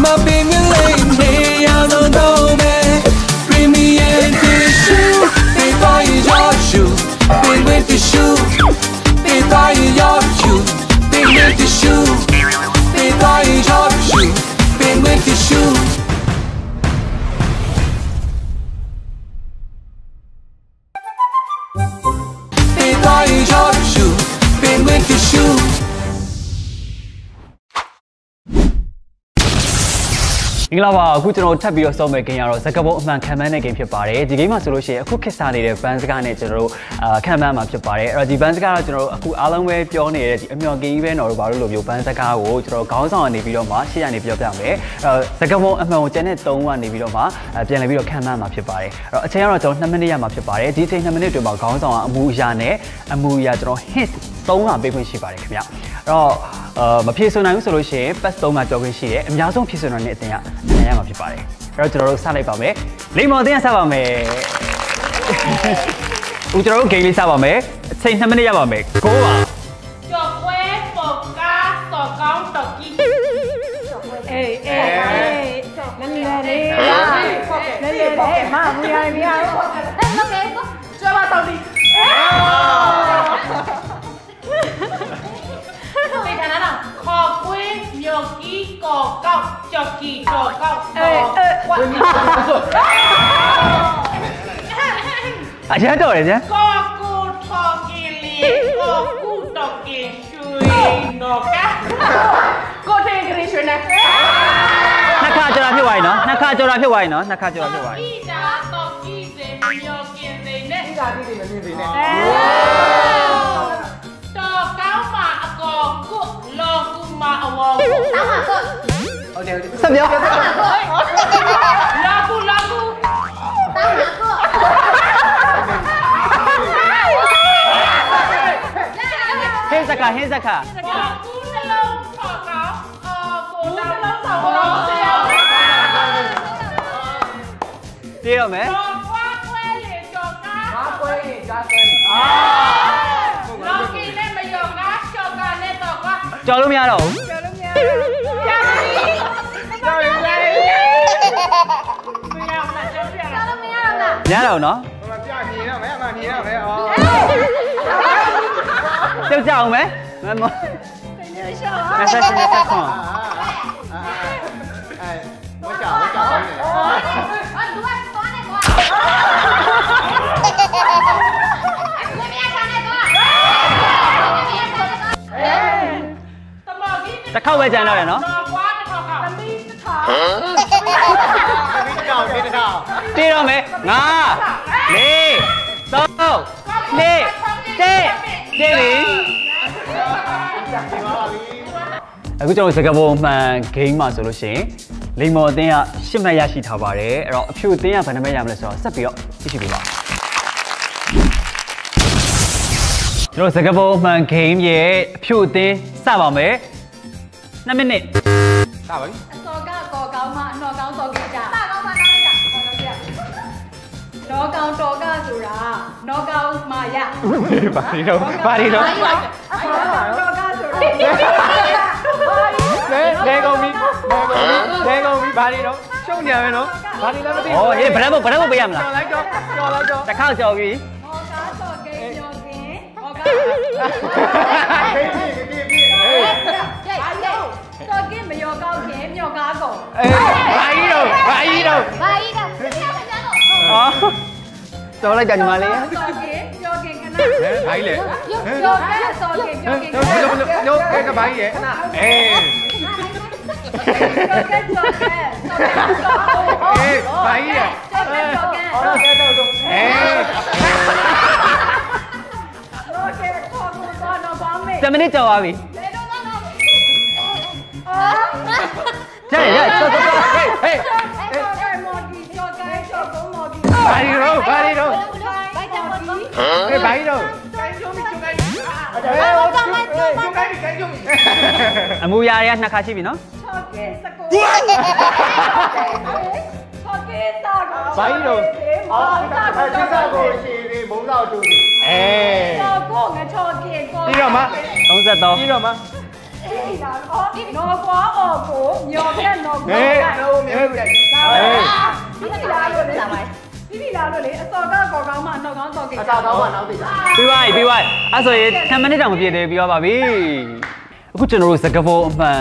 my baby lady, I don't know me. Bring me in tissue, big boy your shoe, big with the shoe, big boy your shoe, big with the shoe, big boy your shoe, big with the shoe. Big boy your shoe, big with the shoe. မင်္ဂလာပါအခုကျွန်တော်ထပ်ပြီးတော့စောမဲ့ဂိမ်းရတော့စကပုံအမှန်ခံမှန်းတဲ့ဂိမ်းဖြစ်ပါတယ်ဒီဂိမ်းမှာဆိုလို့ရှိရင်အခုခေတ်စားနေတဲ့ဘန်းစကားနဲ့ကျွန်တော်တို့ခံမှန်းမှာဖြစ်ပါတယ်အဲ့တော့ဒီဘန်းစကားကကျွန်တော်တို့အခုအားလုံးပဲပြောနေတဲ့ဒီအမြော်ဂိမ်းပဲတော့ဘာလို့လို့မျိုးဘန်းစကားကိုကျွန်တော်ခေါင်းဆောင်ကနေပြီးတော့မှရှေ့ရနေပြောပြမယ်စကပုံအမှန်ကိုကျန်တဲ့3ကနေပြီးတော့မှပြန်လည်ပြီးတော့ခံမှန်းမှာဖြစ်ပါတယ်အဲ့တော့အချိန်ကတော့ကျွန်တော်2မိနစ်ရမှာဖြစ်ပါတယ်ဒီအချိန်2မိနစ်တွင်မှာခေါင်းဆောင်ကအမူအရာနဲ့အမူအရာကျွန်တော် hint 3ကပေးခွင့်ရှိပါတယ်ခင်ဗျအဲ့တော့မဖြေဆိုနိုင်ဘူးဆိုလို့ရှိရင် pass 3မှာကြော်ခွင့်ရှိတယ်အများဆုံးဖြေဆိုနိုင်တဲ့အတင်ကအနိုင်ရမှာဖြစ်ပါတယ်အဲ့တော့ကျွန်တော်တို့စလိုက်ပါမယ်လိမ္မော်အတင်ကစပါမယ်ဦးကျွန်တော်တို့ဂိမ်းလေးစပါမယ်အချိန်2မိနစ်ရပါမယ်ကိုပါကြော်ခွဲပေါ်ကားစော်ကောင်းတော်ကြီးအေးလေမမူရမရဟုတ်ကဲ့ကျော်ပါတော်ဒီခေါ်ကွေးမြော်ကြီးကောက်ကောက်ကြော်ကြီးကောက်ကောက်ဝတ်အရန်တော်တယ်ဗျာကောကူထော်ကီလီကောကူတော်ကီရွှေနော်ကကိုထေကရီရွှေနဲ့နှစ်ခါကြော်တာဖြစ်သွားပြီနော်နှစ်ခါကြော်တာဖြစ်သွားပြီနော်နှစ်ခါကြော်တာဖြစ်သွားပြီဤတာတော်ကြီးစေမြော်ကင်စေနဲ့ဤတာကြီးတွေမမြင်စေနဲ့တော်ကောင်းမှာအကောကုလောကူမှာအဝေါ်တောင်းမှာကုဟုတ်တယ်ဆက်ပြောလောကူတောင်းမှာကုဟင်းစကားဟင်းစကားကူနှလုံးထော်ကောင်းကိုနှလုံးထော်ကောင်းပြေးရမယ်တော်ကွာခွဲလေကြော်ကားဘာကွဲရင်ကြားကွဲလောကီနဲ့မယောကားကြော်ကားနဲ့တော့ကွာကြော်လို့မရတော့ဘူးကြော်လို့မရဘူးကြော်ပြီကြော်ပြီမရအောင်လားကြော်ပြရအောင်မရအောင်လားမရတော့နော်ဟိုမှာပြမြင်ရမယ်အမှမြင်ရမယ်ဩကြောက်ကြအောင်မယ်မမရှော့ဆက်ဆက်ဆက်ခွန်ဝတ်ကြောင်းနေသူကသွားနေကွာလေမရချာနေကွာတမော်ကြီးတစ်ခေါက်ပဲကြံတော့ရနော်တော်ကွာတစ်ခေါက်သမီးတစ်ခေါက်သမီးကြောင်းဒီတစ်ခေါက်ပြေးတော့မယ်5 4 3 2 1တေးပြီအခုကျွန်တော်စကားပုံမှန်ဂိမ်းမှာဆိုလို့ရှိရင်လိမ္မော်အသင်းက10မှတ်ရရှိထားပါတယ်အဲ့တော့အဖြူအသင်းကဘယ်နှမှတ်ရမလဲဆိုတော့ဆက်ပြီးတော့ကြည့်ရှုပေးပါကျွန်တော်စကားပုံမှန်ဂိမ်းရဲ့အဖြူအသင်းစပါမယ်2မိနစ်စပါပြီအစောကကောကောင်းမှအနော်ကောင်းစောကိကြစကောင်းမှနောက်လိုက်တာဟောတော့ပြတော့ကောင်းတော်ကဆိုတာနော်ကောင်းမှရဘာဒီတော့တော်ကဆိုတာလဲကုန်ပြီဘာဒီတော့ရှုံနေရမယ်နော်ဘာဒီလည်းမသိဘူးဩဟေးဗရမ်ဘုတ်ပေးရမလားကြော်လိုက်တော့တစ်ခါကြော်ပြီဟောကားစောကိပြောကင်းဟောကားပြေးစောကိမယောကောက်ခင်မြော်ကားကုန်ဘာကြီးတော့ကြော်လိုက်ကြညီမလေးစောကိပြောကင်းခဏဘာကြီးလဲပြောကဲစောကိပြောကင်းခဏပြောကဲကဘာကြီးရဲ့အေးပြောကဲဘာကြီးရဲ့ပြောကဲအေး10မိနစ်ကြော်ပါပြီကျရကြော်ဟေးဘာဒီတော့ဟေးဘာကြီးတော့အမူအရာတွေက2ခါရှိပြီနော်ဘာကြီးတော့ကိစ္စကိုရှည်သေးမုံလောက်တူစီတော့ကိုငါချော်ကင်ကိုပြီးတော့မှ33ပြီးတော့မှ နော်ကွာအော်ကိုမျောပြက်နော်ကို ဟေးလုံးမြေပြတ်ဟေး ဒီလာလို့လေဒီလာလို့လေအစော်ကကောကောင်းမှအနောက်ကောင်းစော်ကိစ္စ အစားကောင်းမှနောက်သိတာ ပြီးပါပြီအဲ့ဆိုရင်10မိနစ်တောင်မပြည့်သေးပြီးသွားပါပြီအခုကျွန်တော်တို့စကားပုံအမှန်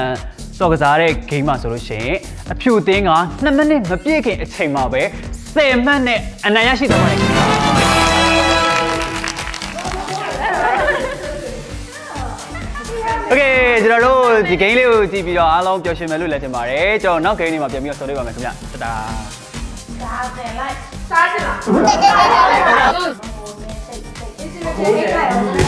စော်ကစားတဲ့ game မှာဆိုလို့ရှိရင်အဖြူသင်းက2မိနစ်မပြည့်ခင်အချိန်မှာပဲ10မှတ်နဲ့အနိုင်ရရှိသွားပါတယ်โอเคကျွန်တော်တို့ဒီ game လေးကိုကြည့်ပြီးတော့အားလုံးပျော်ရွှင်မယ်လို့လည်းထင်ပါတယ်ကျွန်တော်နောက် game လေးမှာပြန်ပြီးတော့ဆော်လေးပါမယ်ခင်ဗျတတာစားတယ်လိုက်စားချင်လား